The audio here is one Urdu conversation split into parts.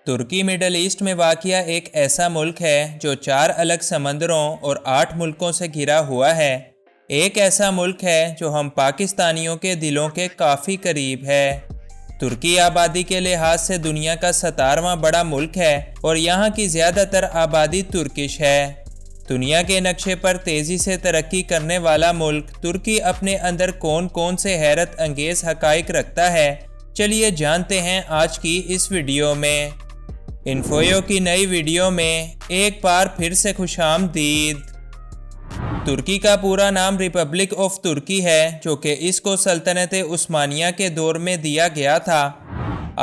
ترکی مڈل ایسٹ میں واقع ایک ایسا ملک ہے جو 4 الگ سمندروں اور 8 ملکوں سے گھرا ہوا ہے۔ ایک ایسا ملک ہے جو ہم پاکستانیوں کے دلوں کے کافی قریب ہے۔ ترکی آبادی کے لحاظ سے دنیا کا 17واں بڑا ملک ہے اور یہاں کی زیادہ تر آبادی ترکش ہے۔ دنیا کے نقشے پر تیزی سے ترقی کرنے والا ملک ترکی اپنے اندر کون کون سے حیرت انگیز حقائق رکھتا ہے، چلیے جانتے ہیں آج کی اس ویڈیو میں۔ انفویو کی نئی ویڈیو میں ایک بار پھر سے خوش آمدید۔ ترکی کا پورا نام ریپبلک آف ترکی ہے، جو کہ اس کو سلطنت عثمانیہ کے دور میں دیا گیا تھا۔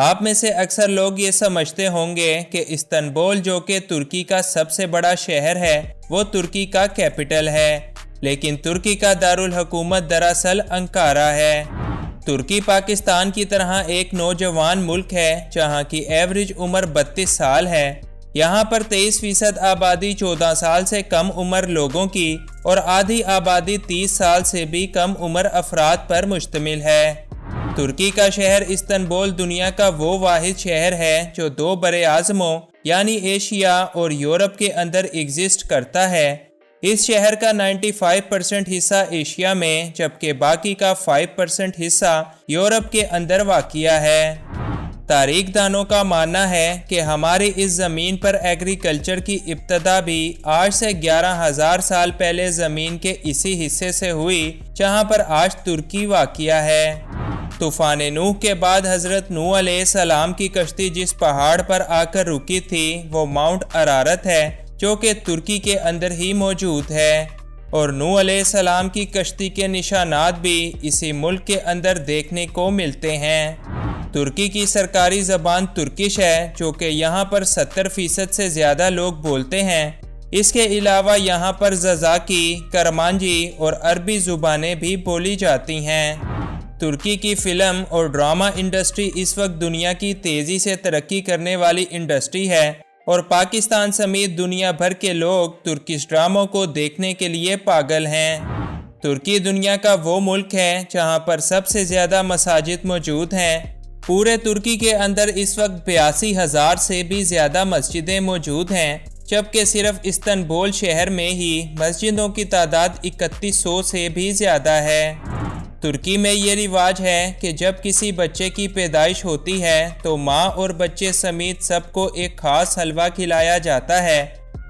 آپ میں سے اکثر لوگ یہ سمجھتے ہوں گے کہ استنبول، جو کہ ترکی کا سب سے بڑا شہر ہے، وہ ترکی کا کیپٹل ہے، لیکن ترکی کا دارالحکومت دراصل انکارا ہے۔ ترکی پاکستان کی طرح ایک نوجوان ملک ہے جہاں کی ایوریج عمر 32 سال ہے۔ یہاں پر 23% آبادی 14 سال سے کم عمر لوگوں کی اور آدھی آبادی 30 سال سے بھی کم عمر افراد پر مشتمل ہے۔ ترکی کا شہر استنبول دنیا کا وہ واحد شہر ہے جو 2 براعظموں یعنی ایشیا اور یورپ کے اندر ایگزسٹ کرتا ہے۔ اس شہر کا 95% حصہ ایشیا میں جبکہ باقی کا 5% حصہ یورپ کے اندر واقع ہے۔ تاریخ دانوں کا ماننا ہے کہ ہماری اس زمین پر ایگریکلچر کی ابتدا بھی آج سے 11,000 سال پہلے زمین کے اسی حصے سے ہوئی جہاں پر آج ترکی واقع ہے۔ طوفان نوح کے بعد حضرت نوح علیہ السلام کی کشتی جس پہاڑ پر آ کر رکی تھی وہ ماؤنٹ ارارت ہے، جو کہ ترکی کے اندر ہی موجود ہے، اور نوح علیہ السلام کی کشتی کے نشانات بھی اسی ملک کے اندر دیکھنے کو ملتے ہیں۔ ترکی کی سرکاری زبان ترکش ہے، جو کہ یہاں پر 70% سے زیادہ لوگ بولتے ہیں۔ اس کے علاوہ یہاں پر زازاکی، کرمانجی اور عربی زبانیں بھی بولی جاتی ہیں۔ ترکی کی فلم اور ڈرامہ انڈسٹری اس وقت دنیا کی تیزی سے ترقی کرنے والی انڈسٹری ہے، اور پاکستان سمیت دنیا بھر کے لوگ ترکش ڈراموں کو دیکھنے کے لیے پاگل ہیں۔ ترکی دنیا کا وہ ملک ہے جہاں پر سب سے زیادہ مساجد موجود ہیں۔ پورے ترکی کے اندر اس وقت 82,000 سے بھی زیادہ مسجدیں موجود ہیں، جبکہ صرف استنبول شہر میں ہی مسجدوں کی تعداد 3100 سے بھی زیادہ ہے۔ ترکی میں یہ رواج ہے کہ جب کسی بچے کی پیدائش ہوتی ہے تو ماں اور بچے سمیت سب کو ایک خاص حلوہ کھلایا جاتا ہے۔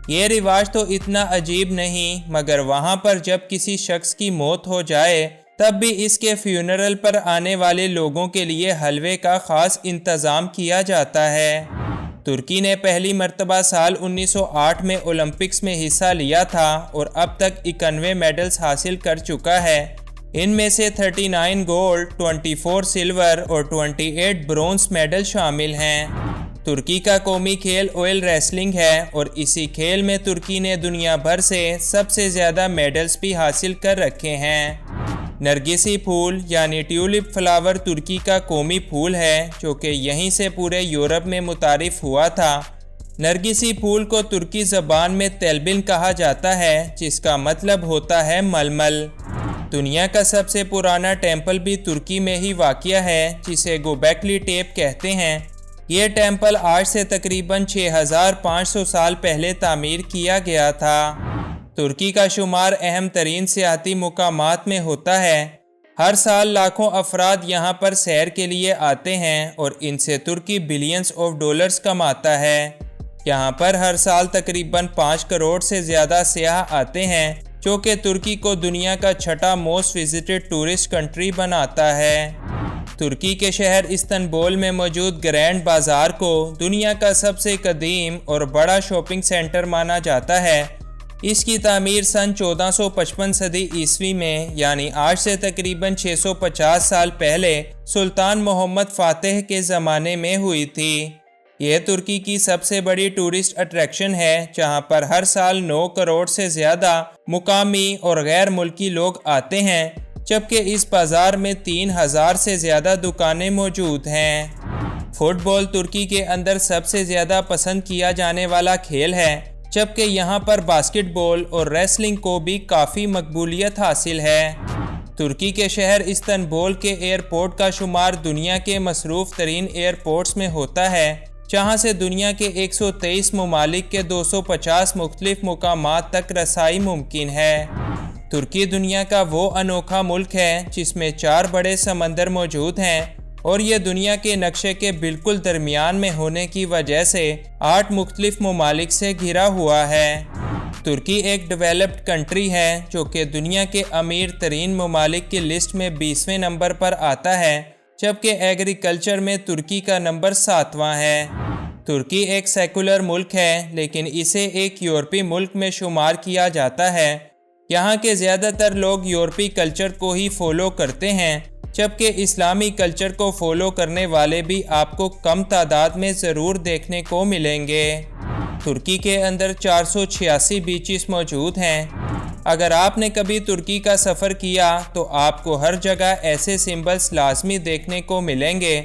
یہ رواج تو اتنا عجیب نہیں، مگر وہاں پر جب کسی شخص کی موت ہو جائے تب بھی اس کے فیونرل پر آنے والے لوگوں کے لیے حلوے کا خاص انتظام کیا جاتا ہے۔ ترکی نے پہلی مرتبہ سال 1908 میں اولمپکس میں حصہ لیا تھا اور اب تک 91 میڈلز حاصل کر چکا ہے۔ ان میں سے 39 گولڈ، 24 سلور اور 28 برونز میڈل شامل ہیں۔ ترکی کا قومی کھیل اوئل ریسلنگ ہے اور اسی کھیل میں ترکی نے دنیا بھر سے سب سے زیادہ میڈلز بھی حاصل کر رکھے ہیں۔ نرگسی پھول یعنی ٹیولپ فلاور ترکی کا قومی پھول ہے، جو کہ یہیں سے پورے یورپ میں متعارف ہوا تھا۔ نرگسی پھول کو ترکی زبان میں تیلبن کہا جاتا ہے، جس کا مطلب ہوتا ہے ململ۔ دنیا کا سب سے پرانا ٹیمپل بھی ترکی میں ہی واقع ہے، جسے گوبیکلی ٹیپ کہتے ہیں۔ یہ ٹیمپل آج سے تقریباً 6500 سال پہلے تعمیر کیا گیا تھا۔ ترکی کا شمار اہم ترین سیاحتی مقامات میں ہوتا ہے۔ ہر سال لاکھوں افراد یہاں پر سیر کے لیے آتے ہیں اور ان سے ترکی بلینز آف ڈالرز کماتا ہے۔ یہاں پر ہر سال تقریباً 5 کروڑ سے زیادہ سیاح آتے ہیں، جو کہ ترکی کو دنیا کا 6واں موسٹ وزٹڈ ٹورسٹ کنٹری بناتا ہے۔ ترکی کے شہر استنبول میں موجود گرینڈ بازار کو دنیا کا سب سے قدیم اور بڑا شاپنگ سینٹر مانا جاتا ہے۔ اس کی تعمیر سن 1455 صدی عیسوی میں یعنی آج سے تقریباً 650 سال پہلے سلطان محمد فاتح کے زمانے میں ہوئی تھی۔ یہ ترکی کی سب سے بڑی ٹورسٹ اٹریکشن ہے، جہاں پر ہر سال 9 کروڑ سے زیادہ مقامی اور غیر ملکی لوگ آتے ہیں، جبکہ اس بازار میں 3000 سے زیادہ دکانیں موجود ہیں۔ فٹ بال ترکی کے اندر سب سے زیادہ پسند کیا جانے والا کھیل ہے، جبکہ یہاں پر باسکٹ بال اور ریسلنگ کو بھی کافی مقبولیت حاصل ہے۔ ترکی کے شہر استنبول کے ایئرپورٹ کا شمار دنیا کے مصروف ترین ایئرپورٹس میں ہوتا ہے، جہاں سے دنیا کے 123 ممالک کے 250 مختلف مقامات تک رسائی ممکن ہے۔ ترکی دنیا کا وہ انوکھا ملک ہے جس میں 4 بڑے سمندر موجود ہیں اور یہ دنیا کے نقشے کے بالکل درمیان میں ہونے کی وجہ سے 8 مختلف ممالک سے گھرا ہوا ہے۔ ترکی ایک ڈیولپڈ کنٹری ہے جو کہ دنیا کے امیر ترین ممالک کی لسٹ میں 20ویں نمبر پر آتا ہے، جبکہ ایگریکلچر میں ترکی کا نمبر 7واں ہے۔ ترکی ایک سیکولر ملک ہے لیکن اسے ایک یورپی ملک میں شمار کیا جاتا ہے۔ یہاں کے زیادہ تر لوگ یورپی کلچر کو ہی فالو کرتے ہیں، جبکہ اسلامی کلچر کو فالو کرنے والے بھی آپ کو کم تعداد میں ضرور دیکھنے کو ملیں گے۔ ترکی کے اندر 486 بیچز موجود ہیں۔ اگر آپ نے کبھی ترکی کا سفر کیا تو آپ کو ہر جگہ ایسے سمبلز لازمی دیکھنے کو ملیں گے۔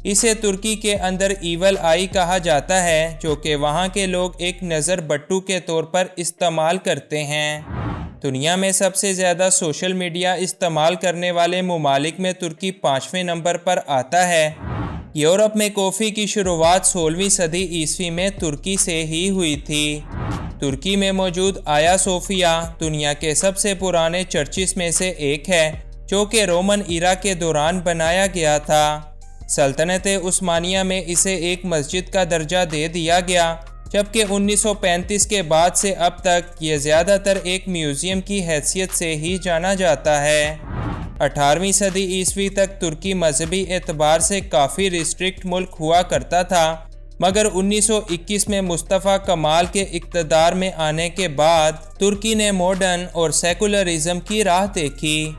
اسے ترکی کے اندر ایول آئی کہا جاتا ہے، جو کہ وہاں کے لوگ ایک نظر بٹو کے طور پر استعمال کرتے ہیں۔ دنیا میں سب سے زیادہ سوشل میڈیا استعمال کرنے والے ممالک میں ترکی 5ویں نمبر پر آتا ہے۔ یورپ میں کافی کی شروعات 16ویں صدی عیسوی میں ترکی سے ہی ہوئی تھی۔ ترکی میں موجود آیا صوفیہ دنیا کے سب سے پرانے چرچز میں سے ایک ہے، جو کہ رومن ایرا کے دوران بنایا گیا تھا۔ سلطنت عثمانیہ میں اسے ایک مسجد کا درجہ دے دیا گیا، جبکہ 1935 کے بعد سے اب تک یہ زیادہ تر ایک میوزیم کی حیثیت سے ہی جانا جاتا ہے۔ 18ویں صدی عیسوی تک ترکی مذہبی اعتبار سے کافی ریسٹرکٹ ملک ہوا کرتا تھا، مگر 1921 میں مصطفیٰ کمال کے اقتدار میں آنے کے بعد ترکی نے ماڈرن اور سیکولرزم کی راہ دیکھی۔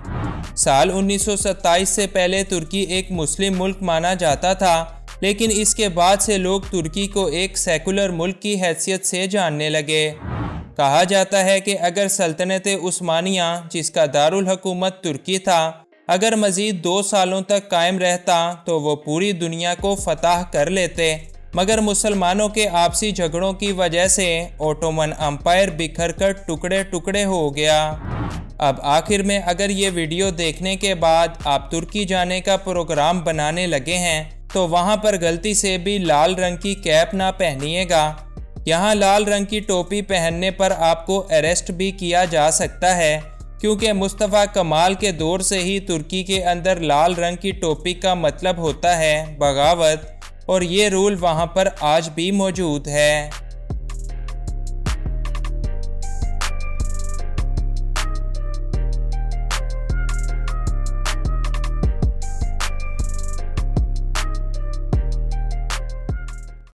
سال 1927 سے پہلے ترکی ایک مسلم ملک مانا جاتا تھا، لیکن اس کے بعد سے لوگ ترکی کو ایک سیکولر ملک کی حیثیت سے جاننے لگے۔ کہا جاتا ہے کہ اگر سلطنت عثمانیہ، جس کا دارالحکومت ترکی تھا، اگر مزید 2 سالوں تک قائم رہتا تو وہ پوری دنیا کو فتح کر لیتے، مگر مسلمانوں کے آپسی جھگڑوں کی وجہ سے اوٹومن امپائر بکھر کر ٹکڑے ٹکڑے ہو گیا۔ اب آخر میں اگر یہ ویڈیو دیکھنے کے بعد آپ ترکی جانے کا پروگرام بنانے لگے ہیں تو وہاں پر غلطی سے بھی لال رنگ کی کیپ نہ پہنیے گا۔ یہاں لال رنگ کی ٹوپی پہننے پر آپ کو اریسٹ بھی کیا جا سکتا ہے، کیونکہ مصطفیٰ کمال کے دور سے ہی ترکی کے اندر لال رنگ کی ٹوپی کا مطلب ہوتا ہے بغاوت، اور یہ رول وہاں پر آج بھی موجود ہے۔